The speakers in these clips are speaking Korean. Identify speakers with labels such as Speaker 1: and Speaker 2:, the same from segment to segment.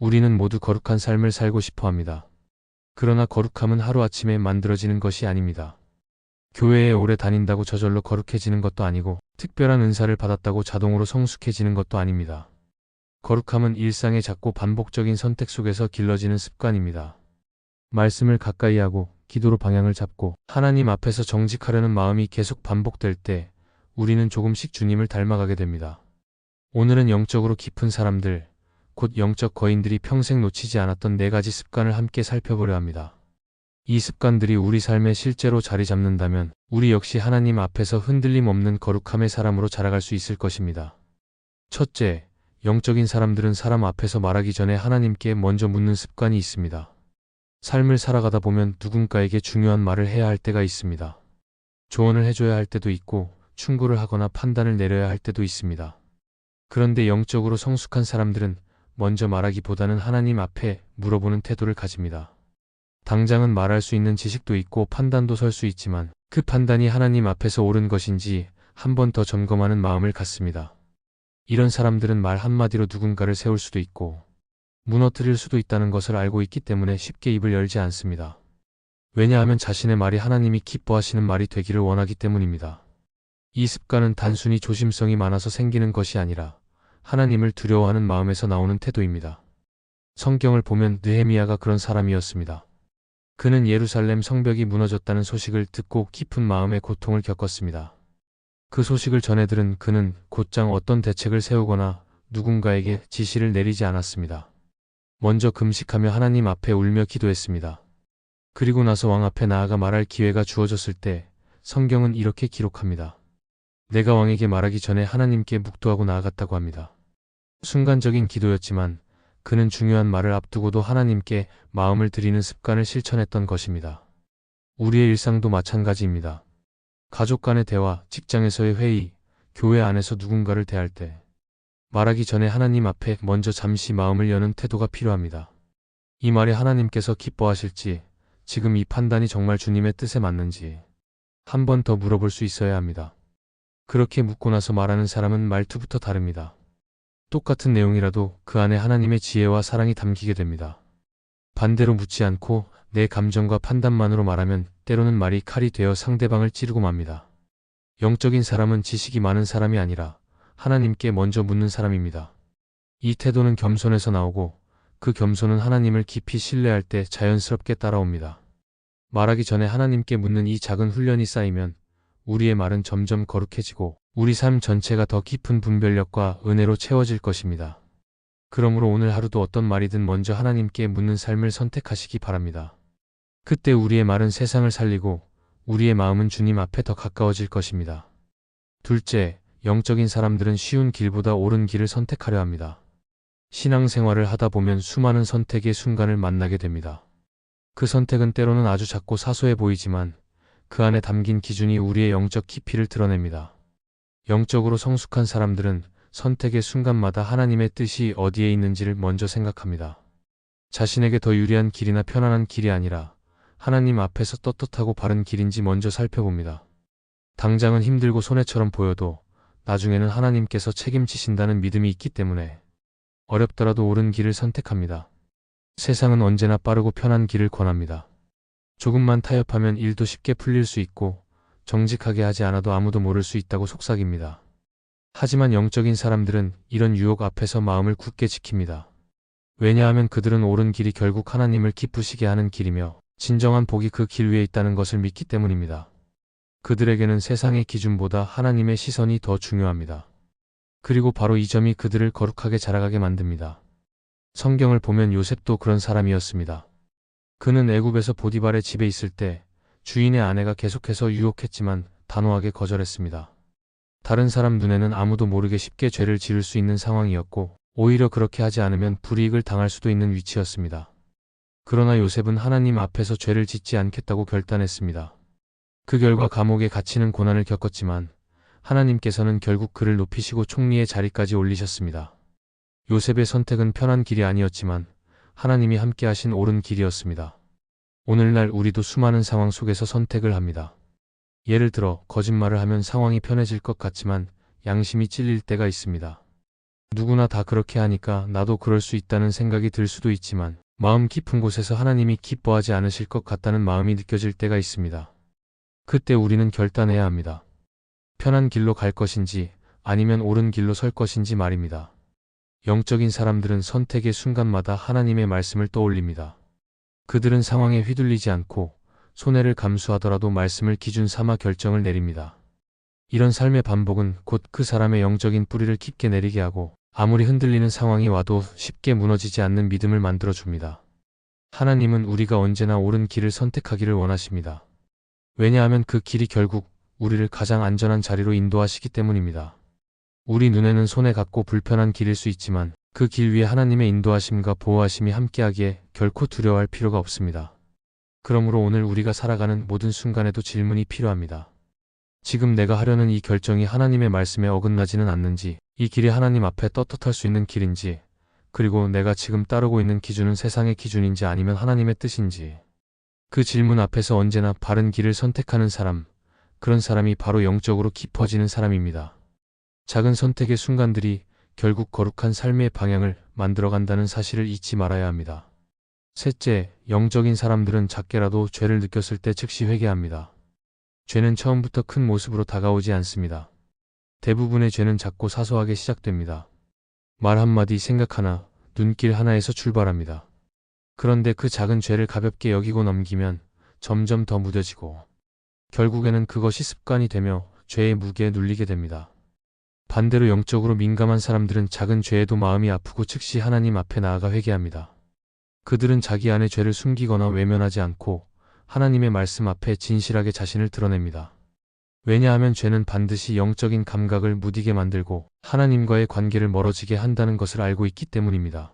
Speaker 1: 우리는 모두 거룩한 삶을 살고 싶어 합니다. 그러나 거룩함은 하루아침에 만들어지는 것이 아닙니다. 교회에 오래 다닌다고 저절로 거룩해지는 것도 아니고 특별한 은사를 받았다고 자동으로 성숙해지는 것도 아닙니다. 거룩함은 일상의 작고 반복적인 선택 속에서 길러지는 습관입니다. 말씀을 가까이 하고 기도로 방향을 잡고 하나님 앞에서 정직하려는 마음이 계속 반복될 때 우리는 조금씩 주님을 닮아가게 됩니다. 오늘은 영적으로 깊은 사람들, 곧 영적 거인들이 평생 놓치지 않았던 4가지 습관을 함께 살펴보려 합니다. 이 습관들이 우리 삶에 실제로 자리 잡는다면 우리 역시 하나님 앞에서 흔들림 없는 거룩함의 사람으로 자라갈 수 있을 것입니다. 첫째, 영적인 사람들은 사람 앞에서 말하기 전에 하나님께 먼저 묻는 습관이 있습니다. 삶을 살아가다 보면 누군가에게 중요한 말을 해야 할 때가 있습니다. 조언을 해줘야 할 때도 있고 충고를 하거나 판단을 내려야 할 때도 있습니다. 그런데 영적으로 성숙한 사람들은 먼저 말하기보다는 하나님 앞에 물어보는 태도를 가집니다. 당장은 말할 수 있는 지식도 있고 판단도 설 수 있지만 그 판단이 하나님 앞에서 옳은 것인지 한 번 더 점검하는 마음을 갖습니다. 이런 사람들은 말 한마디로 누군가를 세울 수도 있고 무너뜨릴 수도 있다는 것을 알고 있기 때문에 쉽게 입을 열지 않습니다. 왜냐하면 자신의 말이 하나님이 기뻐하시는 말이 되기를 원하기 때문입니다. 이 습관은 단순히 조심성이 많아서 생기는 것이 아니라 하나님을 두려워하는 마음에서 나오는 태도입니다. 성경을 보면 느헤미야가 그런 사람이었습니다. 그는 예루살렘 성벽이 무너졌다는 소식을 듣고 깊은 마음의 고통을 겪었습니다. 그 소식을 전해 들은 그는 곧장 어떤 대책을 세우거나 누군가에게 지시를 내리지 않았습니다. 먼저 금식하며 하나님 앞에 울며 기도했습니다. 그리고 나서 왕 앞에 나아가 말할 기회가 주어졌을 때 성경은 이렇게 기록합니다. 내가 왕에게 말하기 전에 하나님께 묵도하고 나아갔다고 합니다. 순간적인 기도였지만 그는 중요한 말을 앞두고도 하나님께 마음을 드리는 습관을 실천했던 것입니다. 우리의 일상도 마찬가지입니다. 가족 간의 대화, 직장에서의 회의, 교회 안에서 누군가를 대할 때 말하기 전에 하나님 앞에 먼저 잠시 마음을 여는 태도가 필요합니다. 이 말이 하나님께서 기뻐하실지, 지금 이 판단이 정말 주님의 뜻에 맞는지 한 번 더 물어볼 수 있어야 합니다. 그렇게 묻고 나서 말하는 사람은 말투부터 다릅니다. 똑같은 내용이라도 그 안에 하나님의 지혜와 사랑이 담기게 됩니다. 반대로 묻지 않고 내 감정과 판단만으로 말하면 때로는 말이 칼이 되어 상대방을 찌르고 맙니다. 영적인 사람은 지식이 많은 사람이 아니라 하나님께 먼저 묻는 사람입니다. 이 태도는 겸손에서 나오고 그 겸손은 하나님을 깊이 신뢰할 때 자연스럽게 따라옵니다. 말하기 전에 하나님께 묻는 이 작은 훈련이 쌓이면 우리의 말은 점점 거룩해지고 우리 삶 전체가 더 깊은 분별력과 은혜로 채워질 것입니다. 그러므로 오늘 하루도 어떤 말이든 먼저 하나님께 묻는 삶을 선택하시기 바랍니다. 그때 우리의 말은 세상을 살리고 우리의 마음은 주님 앞에 더 가까워질 것입니다. 둘째, 영적인 사람들은 쉬운 길보다 옳은 길을 선택하려 합니다. 신앙생활을 하다 보면 수많은 선택의 순간을 만나게 됩니다. 그 선택은 때로는 아주 작고 사소해 보이지만 그 안에 담긴 기준이 우리의 영적 깊이를 드러냅니다. 영적으로 성숙한 사람들은 선택의 순간마다 하나님의 뜻이 어디에 있는지를 먼저 생각합니다. 자신에게 더 유리한 길이나 편안한 길이 아니라 하나님 앞에서 떳떳하고 바른 길인지 먼저 살펴봅니다. 당장은 힘들고 손해처럼 보여도 나중에는 하나님께서 책임지신다는 믿음이 있기 때문에 어렵더라도 옳은 길을 선택합니다. 세상은 언제나 빠르고 편한 길을 권합니다. 조금만 타협하면 일도 쉽게 풀릴 수 있고 정직하게 하지 않아도 아무도 모를 수 있다고 속삭입니다. 하지만 영적인 사람들은 이런 유혹 앞에서 마음을 굳게 지킵니다. 왜냐하면 그들은 옳은 길이 결국 하나님을 기쁘시게 하는 길이며 진정한 복이 그 길 위에 있다는 것을 믿기 때문입니다. 그들에게는 세상의 기준보다 하나님의 시선이 더 중요합니다. 그리고 바로 이 점이 그들을 거룩하게 자라가게 만듭니다. 성경을 보면 요셉도 그런 사람이었습니다. 그는 애굽에서 보디발의 집에 있을 때 주인의 아내가 계속해서 유혹했지만 단호하게 거절했습니다. 다른 사람 눈에는 아무도 모르게 쉽게 죄를 지을 수 있는 상황이었고 오히려 그렇게 하지 않으면 불이익을 당할 수도 있는 위치였습니다. 그러나 요셉은 하나님 앞에서 죄를 짓지 않겠다고 결단했습니다. 그 결과 감옥에 갇히는 고난을 겪었지만 하나님께서는 결국 그를 높이시고 총리의 자리까지 올리셨습니다. 요셉의 선택은 편한 길이 아니었지만 하나님이 함께 하신 옳은 길이었습니다. 오늘날 우리도 수많은 상황 속에서 선택을 합니다. 예를 들어 거짓말을 하면 상황이 편해질 것 같지만 양심이 찔릴 때가 있습니다. 누구나 다 그렇게 하니까 나도 그럴 수 있다는 생각이 들 수도 있지만 마음 깊은 곳에서 하나님이 기뻐하지 않으실 것 같다는 마음이 느껴질 때가 있습니다. 그때 우리는 결단해야 합니다. 편한 길로 갈 것인지 아니면 옳은 길로 설 것인지 말입니다. 영적인 사람들은 선택의 순간마다 하나님의 말씀을 떠올립니다. 그들은 상황에 휘둘리지 않고 손해를 감수하더라도 말씀을 기준 삼아 결정을 내립니다. 이런 삶의 반복은 곧 그 사람의 영적인 뿌리를 깊게 내리게 하고 아무리 흔들리는 상황이 와도 쉽게 무너지지 않는 믿음을 만들어줍니다. 하나님은 우리가 언제나 옳은 길을 선택하기를 원하십니다. 왜냐하면 그 길이 결국 우리를 가장 안전한 자리로 인도하시기 때문입니다. 우리 눈에는 손해 같고 불편한 길일 수 있지만 그 길 위에 하나님의 인도하심과 보호하심이 함께하기에 결코 두려워할 필요가 없습니다. 그러므로 오늘 우리가 살아가는 모든 순간에도 질문이 필요합니다. 지금 내가 하려는 이 결정이 하나님의 말씀에 어긋나지는 않는지, 이 길이 하나님 앞에 떳떳할 수 있는 길인지, 그리고 내가 지금 따르고 있는 기준은 세상의 기준인지 아니면 하나님의 뜻인지. 그 질문 앞에서 언제나 바른 길을 선택하는 사람, 그런 사람이 바로 영적으로 깊어지는 사람입니다. 작은 선택의 순간들이 결국 거룩한 삶의 방향을 만들어간다는 사실을 잊지 말아야 합니다. 셋째, 영적인 사람들은 작게라도 죄를 느꼈을 때 즉시 회개합니다. 죄는 처음부터 큰 모습으로 다가오지 않습니다. 대부분의 죄는 작고 사소하게 시작됩니다. 말 한마디, 생각 하나, 눈길 하나에서 출발합니다. 그런데 그 작은 죄를 가볍게 여기고 넘기면 점점 더 무뎌지고 결국에는 그것이 습관이 되며 죄의 무게에 눌리게 됩니다. 반대로 영적으로 민감한 사람들은 작은 죄에도 마음이 아프고 즉시 하나님 앞에 나아가 회개합니다. 그들은 자기 안의 죄를 숨기거나 외면하지 않고 하나님의 말씀 앞에 진실하게 자신을 드러냅니다. 왜냐하면 죄는 반드시 영적인 감각을 무디게 만들고 하나님과의 관계를 멀어지게 한다는 것을 알고 있기 때문입니다.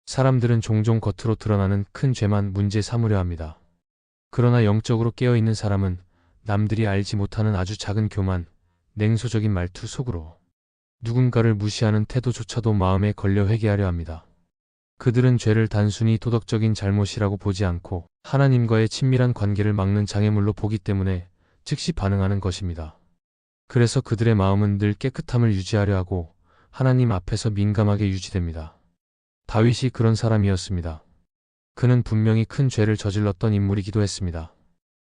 Speaker 1: 사람들은 종종 겉으로 드러나는 큰 죄만 문제 삼으려 합니다. 그러나 영적으로 깨어있는 사람은 남들이 알지 못하는 아주 작은 교만, 냉소적인 말투 속으로 누군가를 무시하는 태도조차도 마음에 걸려 회개하려 합니다. 그들은 죄를 단순히 도덕적인 잘못이라고 보지 않고 하나님과의 친밀한 관계를 막는 장애물로 보기 때문에 즉시 반응하는 것입니다. 그래서 그들의 마음은 늘 깨끗함을 유지하려 하고 하나님 앞에서 민감하게 유지됩니다. 다윗이 그런 사람이었습니다. 그는 분명히 큰 죄를 저질렀던 인물이기도 했습니다.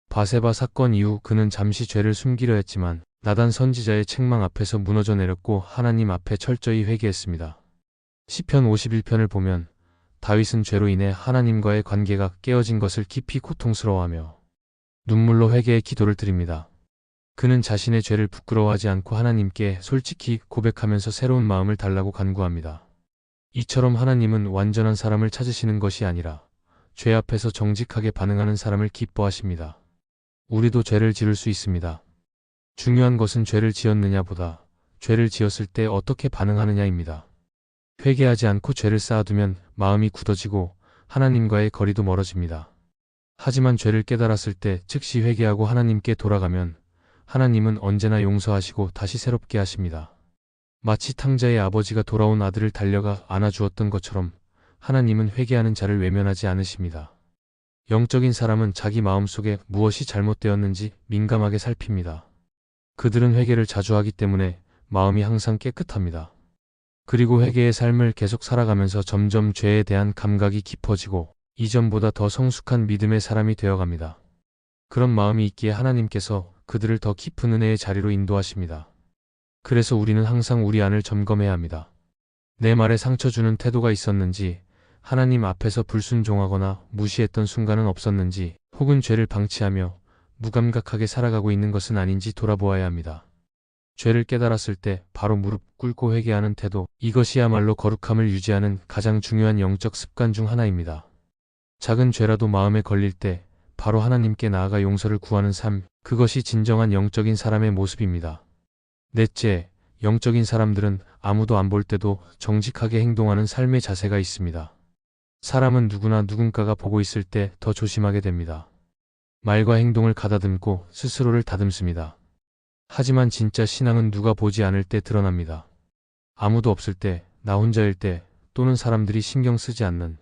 Speaker 1: 바세바 사건 이후 그는 잠시 죄를 숨기려 했지만 나단 선지자의 책망 앞에서 무너져 내렸고 하나님 앞에 철저히 회개했습니다. 시편 51편을 보면 다윗은 죄로 인해 하나님과의 관계가 깨어진 것을 깊이 고통스러워하며 눈물로 회개의 기도를 드립니다. 그는 자신의 죄를 부끄러워하지 않고 하나님께 솔직히 고백하면서 새로운 마음을 달라고 간구합니다. 이처럼 하나님은 완전한 사람을 찾으시는 것이 아니라 죄 앞에서 정직하게 반응하는 사람을 기뻐하십니다. 우리도 죄를 지을 수 있습니다. 중요한 것은 죄를 지었느냐보다 죄를 지었을 때 어떻게 반응하느냐입니다. 회개하지 않고 죄를 쌓아두면 마음이 굳어지고 하나님과의 거리도 멀어집니다. 하지만 죄를 깨달았을 때 즉시 회개하고 하나님께 돌아가면 하나님은 언제나 용서하시고 다시 새롭게 하십니다. 마치 탕자의 아버지가 돌아온 아들을 달려가 안아주었던 것처럼 하나님은 회개하는 자를 외면하지 않으십니다. 영적인 사람은 자기 마음속에 무엇이 잘못되었는지 민감하게 살핍니다. 그들은 회개를 자주 하기 때문에 마음이 항상 깨끗합니다. 그리고 회개의 삶을 계속 살아가면서 점점 죄에 대한 감각이 깊어지고 이전보다 더 성숙한 믿음의 사람이 되어갑니다. 그런 마음이 있기에 하나님께서 그들을 더 깊은 은혜의 자리로 인도하십니다. 그래서 우리는 항상 우리 안을 점검해야 합니다. 내 말에 상처 주는 태도가 있었는지, 하나님 앞에서 불순종하거나 무시했던 순간은 없었는지, 혹은 죄를 방치하며 무감각하게 살아가고 있는 것은 아닌지 돌아보아야 합니다. 죄를 깨달았을 때 바로 무릎 꿇고 회개하는 태도, 이것이야말로 거룩함을 유지하는 가장 중요한 영적 습관 중 하나입니다. 작은 죄라도 마음에 걸릴 때 바로 하나님께 나아가 용서를 구하는 삶, 그것이 진정한 영적인 사람의 모습입니다. 넷째, 영적인 사람들은 아무도 안 볼 때도 정직하게 행동하는 삶의 자세가 있습니다. 사람은 누구나 누군가가 보고 있을 때 더 조심하게 됩니다. 말과 행동을 가다듬고 스스로를 다듬습니다. 하지만 진짜 신앙은 누가 보지 않을 때 드러납니다. 아무도 없을 때, 나 혼자일 때, 또는 사람들이 신경 쓰지 않는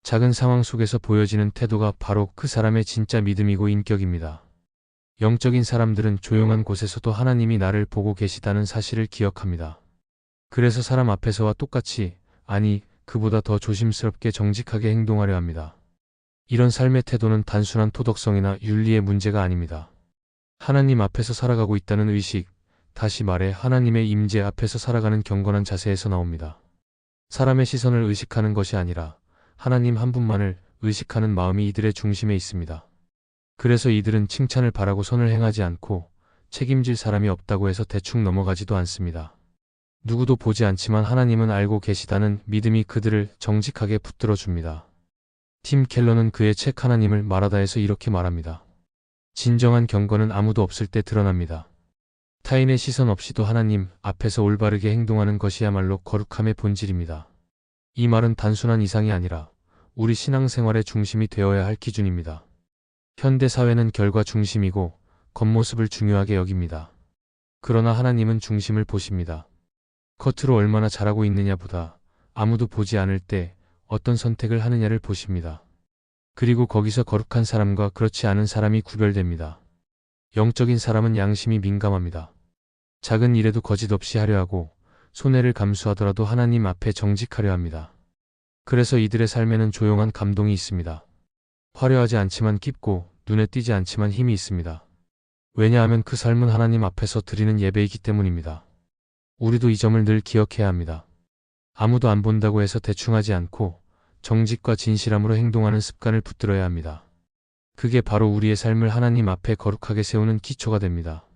Speaker 1: 작은 상황 속에서 보여지는 태도가 바로 그 사람의 진짜 믿음이고 인격입니다. 영적인 사람들은 조용한 곳에서도 하나님이 나를 보고 계시다는 사실을 기억합니다. 그래서 사람 앞에서와 똑같이, 아니, 그보다 더 조심스럽게 정직하게 행동하려 합니다. 이런 삶의 태도는 단순한 도덕성이나 윤리의 문제가 아닙니다. 하나님 앞에서 살아가고 있다는 의식, 다시 말해 하나님의 임재 앞에서 살아가는 경건한 자세에서 나옵니다. 사람의 시선을 의식하는 것이 아니라 하나님 한 분만을 의식하는 마음이 이들의 중심에 있습니다. 그래서 이들은 칭찬을 바라고 선을 행하지 않고 책임질 사람이 없다고 해서 대충 넘어가지도 않습니다. 누구도 보지 않지만 하나님은 알고 계시다는 믿음이 그들을 정직하게 붙들어 줍니다. 팀 켈러는 그의 책 하나님을 말하다에서 이렇게 말합니다. 진정한 경건은 아무도 없을 때 드러납니다. 타인의 시선 없이도 하나님 앞에서 올바르게 행동하는 것이야말로 거룩함의 본질입니다. 이 말은 단순한 이상이 아니라 우리 신앙생활의 중심이 되어야 할 기준입니다. 현대 사회는 결과 중심이고 겉모습을 중요하게 여깁니다. 그러나 하나님은 중심을 보십니다. 겉으로 얼마나 잘하고 있느냐보다 아무도 보지 않을 때 어떤 선택을 하느냐를 보십니다. 그리고 거기서 거룩한 사람과 그렇지 않은 사람이 구별됩니다. 영적인 사람은 양심이 민감합니다. 작은 일에도 거짓 없이 하려 하고 손해를 감수하더라도 하나님 앞에 정직하려 합니다. 그래서 이들의 삶에는 조용한 감동이 있습니다. 화려하지 않지만 깊고 눈에 띄지 않지만 힘이 있습니다. 왜냐하면 그 삶은 하나님 앞에서 드리는 예배이기 때문입니다. 우리도 이 점을 늘 기억해야 합니다. 아무도 안 본다고 해서 대충 하지 않고 정직과 진실함으로 행동하는 습관을 붙들어야 합니다. 그게 바로 우리의 삶을 하나님 앞에 거룩하게 세우는 기초가 됩니다.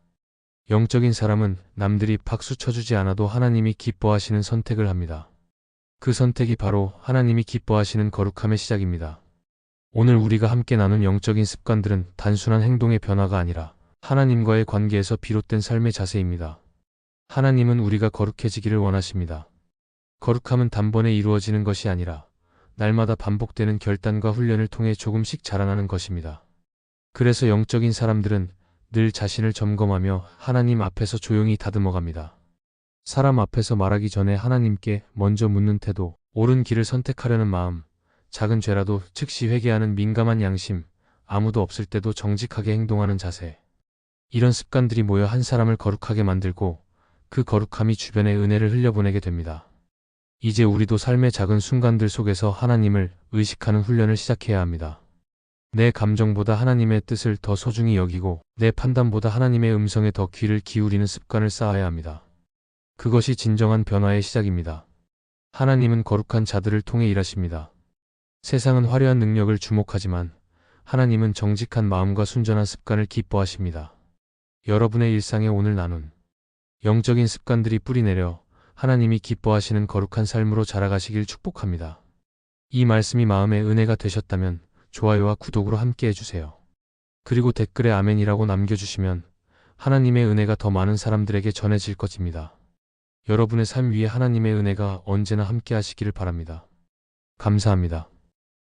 Speaker 1: 영적인 사람은 남들이 박수 쳐주지 않아도 하나님이 기뻐하시는 선택을 합니다. 그 선택이 바로 하나님이 기뻐하시는 거룩함의 시작입니다. 오늘 우리가 함께 나눈 영적인 습관들은 단순한 행동의 변화가 아니라 하나님과의 관계에서 비롯된 삶의 자세입니다. 하나님은 우리가 거룩해지기를 원하십니다. 거룩함은 단번에 이루어지는 것이 아니라 날마다 반복되는 결단과 훈련을 통해 조금씩 자라나는 것입니다. 그래서 영적인 사람들은 늘 자신을 점검하며 하나님 앞에서 조용히 다듬어갑니다. 사람 앞에서 말하기 전에 하나님께 먼저 묻는 태도, 옳은 길을 선택하려는 마음, 작은 죄라도 즉시 회개하는 민감한 양심, 아무도 없을 때도 정직하게 행동하는 자세. 이런 습관들이 모여 한 사람을 거룩하게 만들고 그 거룩함이 주변에 은혜를 흘려보내게 됩니다. 이제 우리도 삶의 작은 순간들 속에서 하나님을 의식하는 훈련을 시작해야 합니다. 내 감정보다 하나님의 뜻을 더 소중히 여기고 내 판단보다 하나님의 음성에 더 귀를 기울이는 습관을 쌓아야 합니다. 그것이 진정한 변화의 시작입니다. 하나님은 거룩한 자들을 통해 일하십니다. 세상은 화려한 능력을 주목하지만 하나님은 정직한 마음과 순전한 습관을 기뻐하십니다. 여러분의 일상에 오늘 나눈 영적인 습관들이 뿌리내려 하나님이 기뻐하시는 거룩한 삶으로 자라가시길 축복합니다. 이 말씀이 마음에 은혜가 되셨다면 좋아요와 구독으로 함께 해주세요. 그리고 댓글에 아멘이라고 남겨주시면 하나님의 은혜가 더 많은 사람들에게 전해질 것입니다. 여러분의 삶 위에 하나님의 은혜가 언제나 함께 하시기를 바랍니다. 감사합니다.